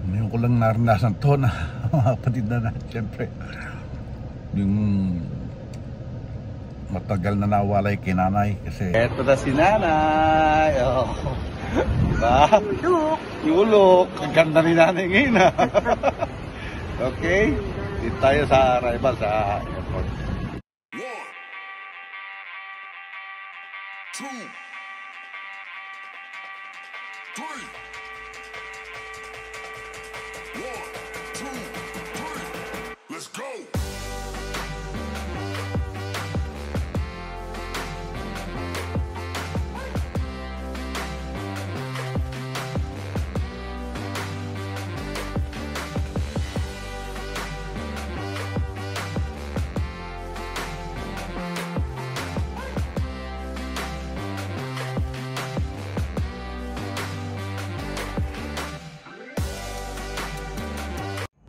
Ngayon ko lang naranasan to na mga kapatid na siyempre yung matagal na nawalay kay nanay kasi eto na si nanay. Oh. Diba? Yulok. Ang ganda ni nanay ngayon ha. Okay, dito tayo sa arrival sa airport. 1, 2, 3. 1, 2, 3. Let's go.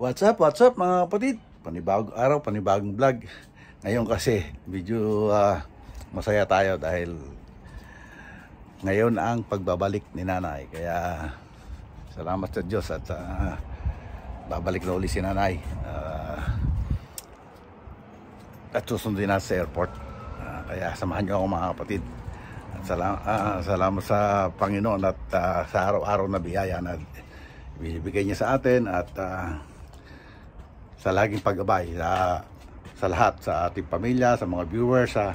What's up mga kapatid? Panibagong araw, panibagong vlog. Ngayon kasi medyo masaya tayo dahil ngayon ang pagbabalik ni nanay. Kaya salamat sa Diyos at babalik na uli si nanay. At susundin na sa airport. Kaya samahan niyo ako mga kapatid. At salamat sa Panginoon at sa araw-araw na biyaya na binibigay niya sa atin at sa laging paggabay sa lahat, sa ating pamilya, sa mga viewers, sa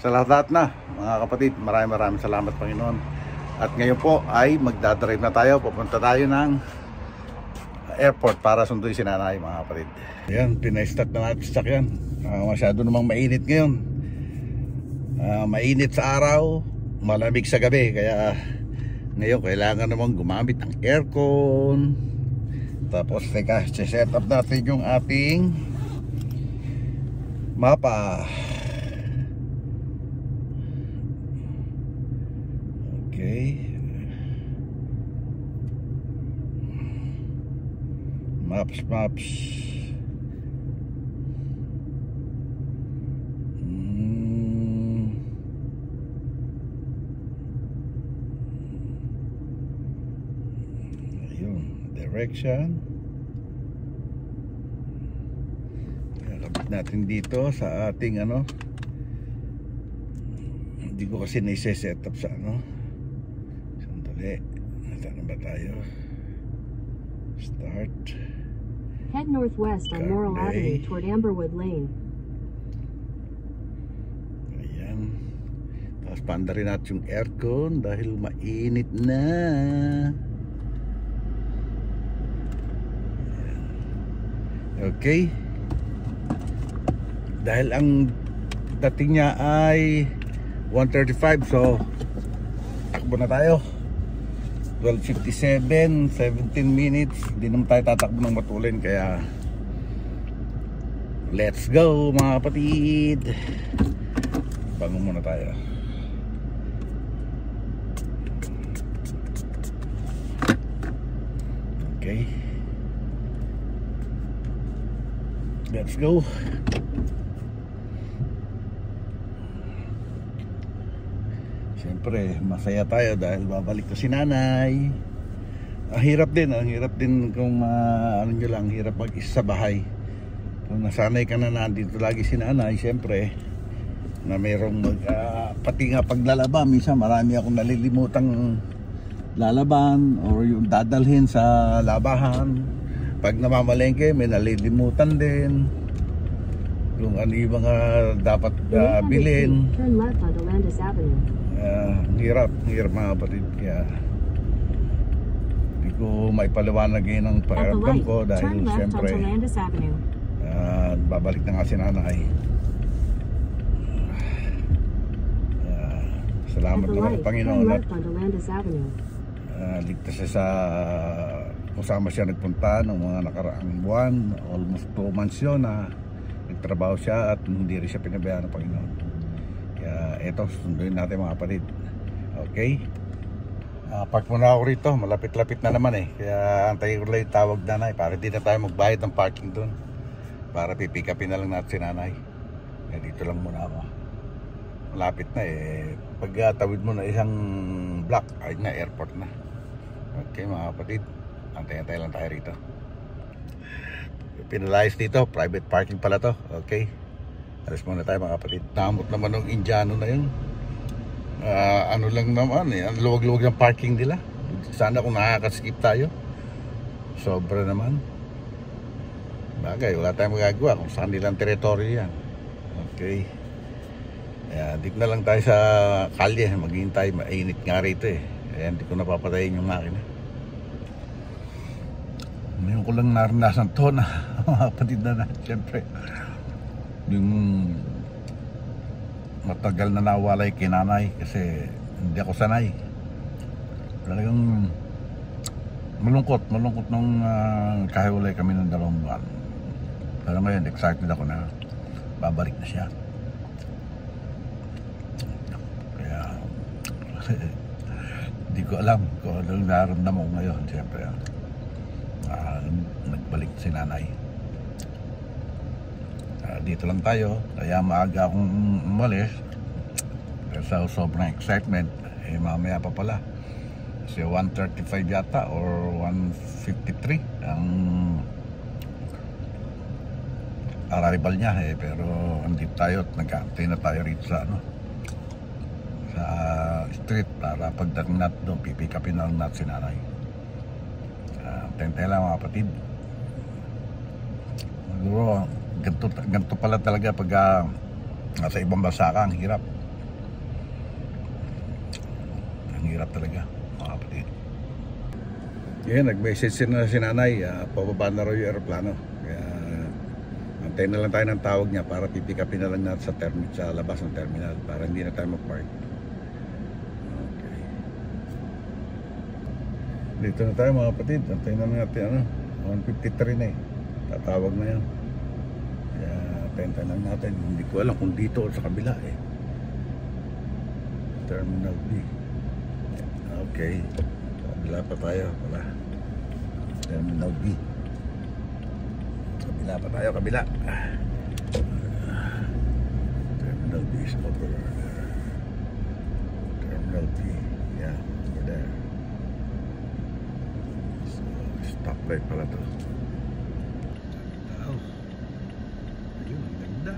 lahat na mga kapatid. Maraming salamat Panginoon. At ngayon po ay magdadrive na tayo, pupunta tayo ng airport para sunduin si nanay mga kapatid. Ayan, pinay-start na natin sa sakyan. Masyado namang mainit ngayon. Mainit sa araw, malamig sa gabi, kaya ngayon kailangan namang gumamit ng aircon. Tapos teka, set up natin yung ating mapa. Okay. Maps. Direction. Kalabit natin dito sa ating hindi ko kasi na-set up sa sandali. Saan ba tayo? Start. Head northwest on Laurel Avenue toward Amberwood Lane. Ayan. Tapos panda rin natin yung aircon dahil mainit na. Okay. Dahil ang dating niya ay 1:35, so takbo na tayo. 12:57, 17 minutes. Hindi naman tayo tatakbo ng matulin, kaya let's go mga kapatid. Bangon muna tayo. Okay. Let's go. Siyempre masaya tayo dahil babalik na si nanay. Ang hirap din kung nyo lang, hirap mag-isa sa bahay. Kung nasanay ka na nandito lagi si nanay, siyempre na mayroong pati nga paglalaba, minsan marami akong nalilimutang lalaban or yung dadalhin sa labahan. Pag namamalengke, may nalilimutan din kung ano yung mga dapat bilhin. Turn left onto Landis Avenue. Hirap mga kapatid. Kaya hindi ko maipaliwanag yun ang pakiramdam ko dahil siyempre babalik na nga si nanay. Salamat naman Panginoon at ligtas siya sa kasama siya nagpunta ng mga nakaraang buwan. Almost 2 months yun na nagtrabaho siya at hindi rin siya pinabayaan ng Panginoon. Kaya eto, sunduin natin mga kapatid. Okay. Park muna ako rito, malapit-lapit na naman kaya antayin ko lang yung tawag nanay para hindi na tayo magbayad ng parking doon, para pipikapin na lang natin si nanay. Kaya dito lang muna ako, malapit na pag tawid mo na isang block ay na airport na. Okay mga kapatid, Antay-antay lang tayo rito. Pinalayas dito, private parking pala to. Okay, alis muna tayo mga kapatid. Namot naman ng Indiano na yun. Ano lang naman eh, ang luwag-luwag ng parking nila. Sana kung nakakaskip tayo. Sobra naman. Bagay, wala tayong magagawa kung saan nilang teritoryo yan. Okay, dito na lang tayo sa kalye. Maghihintay, mainit nga rito eh. Kaya hindi ko napapatayin yung makina. Ngayon ko lang naranasan to na mga kapatid na siyempre yung matagal na nawalay kinanay kasi hindi ako sanay. Talagang malungkot nung kahiwalay kami ng 2 buwan. Pero ngayon excited ako na babalik na siya. Kaya hindi ko alam kung anong nararamdaman ko ngayon. Siyempre nagbalik si nanay. Dito lang tayo, kaya maaga akong umalis sa sobrang excitement. Mamaya pa pala kasi 1:35 yata or 1:53 ang arrival niya pero andito tayo at nag-aantay na tayo rito sa sa street para pagdating natin doon pipikapin na lang natin si nanay. Tentay lang mga kapatid. Siguro ganito pala talaga pag nasa ibang bansa ka. Ang hirap talaga mga kapatid. Nag-message na si nanay, pababa na raw yung aeroplano. Kaya antayin na lang tayo ng tawag niya para pipikapin na lang natin sa labas ng terminal para hindi na tayo mag-park. Dito na tayo mga kapatid. Antayin na natin 1:53 na eh. Tatawag na yan. Kaya antayin lang natin. Hindi ko alam kung dito o sa kabila eh. Terminal B. Okay, kabila pa tayo. Wala. Terminal B. Kabila pa tayo, kabila. Terminal B is over there. Terminal B. Yeah, over there. Stoplight pala to. Oh. Ayun, ang ganda.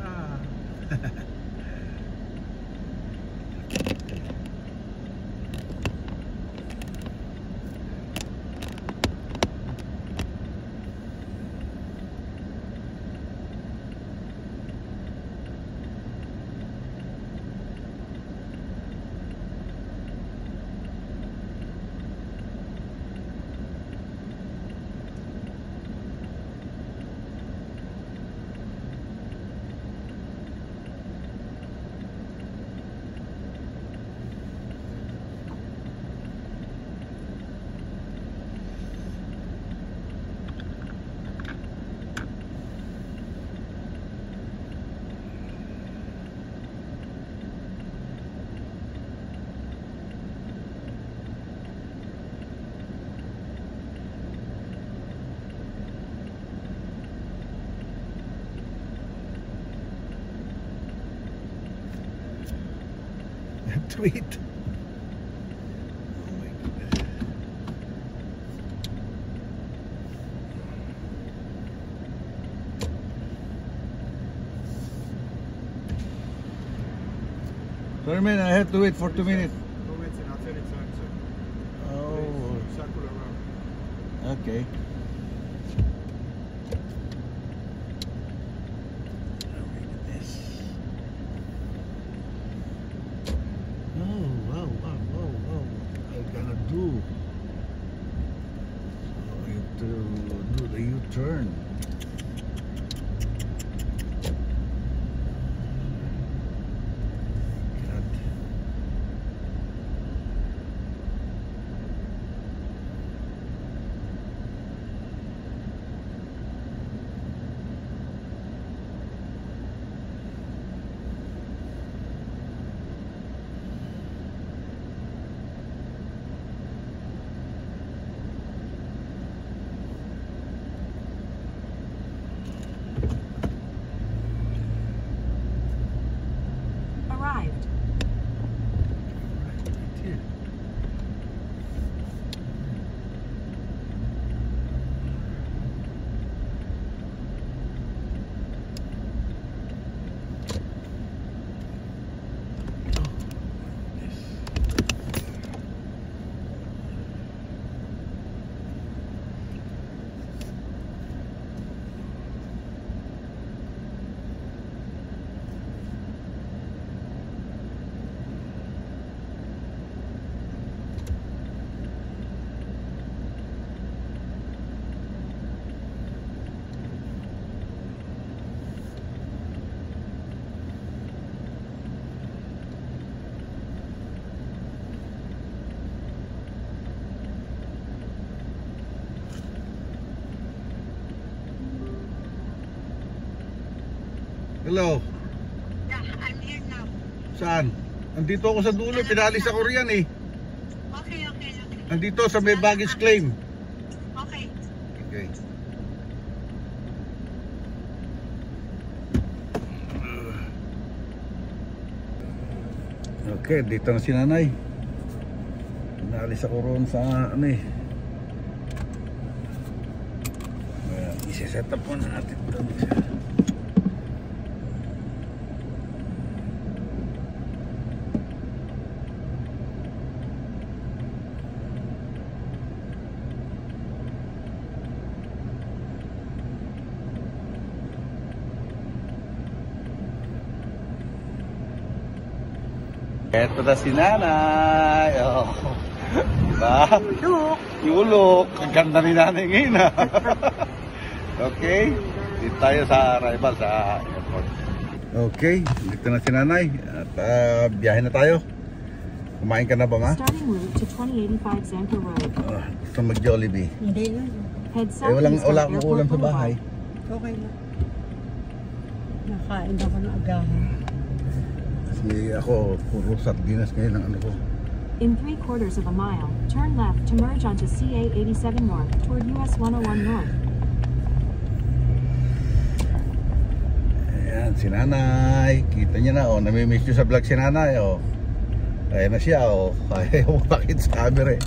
Tweet. Oh my goodness. Sorry man, I have to wait for 2 minutes. No wait, after it's on, sir. Oh, Circle around. okay. Do the U-turn. Hello. Yeah, I'm here now. Saan? Nandito ako sa dulo. Pinalis ako riyan eh. Okay. Nandito sa may baggage claim. Okay. Okay. Okay, dito na si nanay. Pinalis ako roon sa ano eh. Isi-set up muna natin doon. Eto na si nanay. Oh. Diba? Yulok. Ang ganda ni nanay ngayon ha. Okay. Dito tayo sa arrival sa airport. Okay. Dito na si nanay. At biyahe na tayo. Kumain ka na ba, ma? Starting route to 2085 Zanka Road. Gusto mag-Jollibee. Hindi na. Head Wala southeast on akong ulam Airport sa bahay. Boulevard. Okay na. Nakain ako ng agahan. Kasi ako, puro sardinas ngayon ang ano ko. In 3/4 of a mile, turn left to merge onto CA 87 North toward US 101 North. Ayan, si nanay. Kita niya na, oh. Namimiss nyo sa vlog si nanay, oh. Ayan na siya, oh. Ayaw makit sa camera, eh.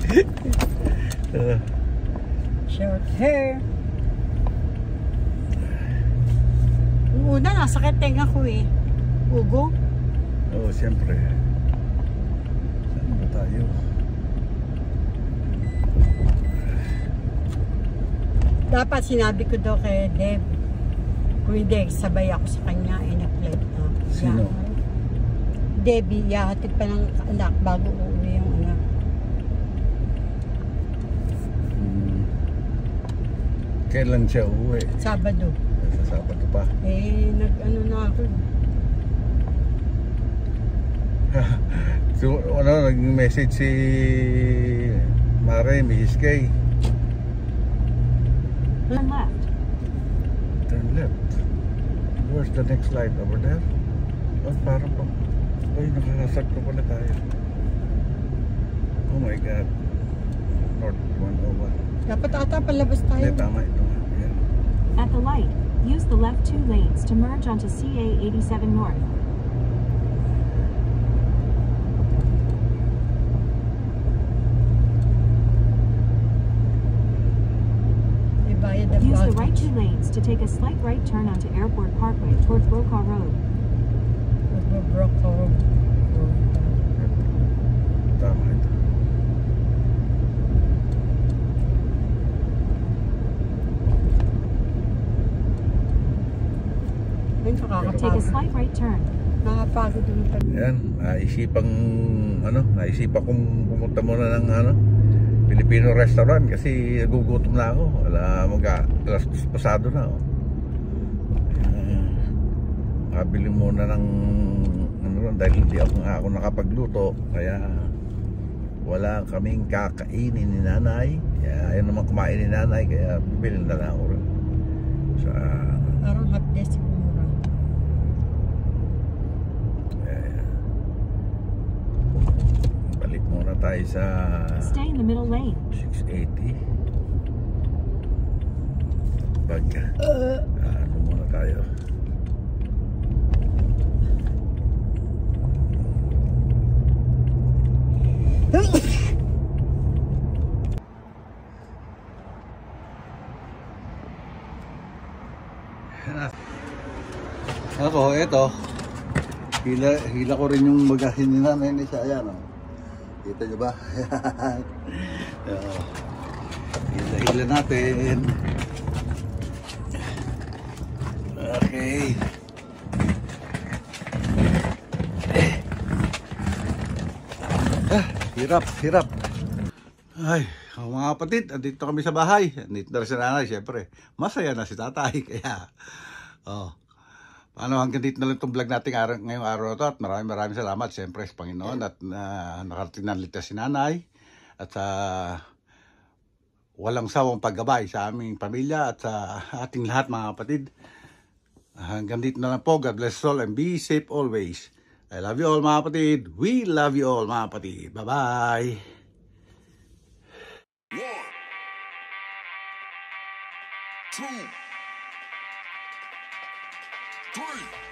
Short hair. Una, nasakit tenga ko eh. Ugo. Oo, siyempre. Saan ba tayo? Dapat sinabi ko daw kay Deb. Kung hindi, sabay ako sa kanya. In-apply na. Sino? Debbie, yahatid pa ng anak bago uuwi yung anak. Kailan siya uuwi? Sabado. Sa Sabado pa. Nag-ano na ako. So, ano, nag-message si Mare, Mrs. K. Turn left. Turn left. Where's the next light? Over there? Oh, parang pa. Ay, nakakasakto pala tayo. Oh my God. North 101. Dapat ata palabas tayo. Hindi, tama ito. Ayan. At the light, use the left 2 lanes to merge onto CA 87 North. Use the right 2 lanes to take a slight right turn onto Airport Parkway towards Brokaw Road. Brokaw. Tama ito. Ay, Take a nakakapagod. slight right turn. Nakakapagod yung pag... Ayan, naisipan kong pumunta muna ng Filipino restaurant kasi nagugutom na ako. Alas 2 pasado na. Oh. Kabili muna ng dahil hindi ako nakapagluto, kaya wala kaming kakainin ni nanay. Kaya ayaw naman kumain ni nanay, kaya bibili na lang ako sa Parang half day siguro. balik muna tayo sa Stay in the middle lane. 680. Ano muna tayo. Ako, eto. Hila ko rin yung magasin ni nanay ni siya. Ayan, oh. Kita nyo ba? Hila natin. Okay. Hirap. Ay, mga kapatid, andito kami sa bahay. Andito na rin si nanay, syempre. Masaya na si tatay, kaya hanggang dito na lang itong vlog natin ngayong araw na to. At maraming salamat siyempre sa Panginoon at nakarating na ligtas si nanay at sa walang sawang paggabay sa aming pamilya at sa ating lahat mga kapatid. Hanggang dito na lang po. God bless all and be safe always. I love you all mga kapatid. We love you all mga kapatid. Bye-bye. 1, 2, 3.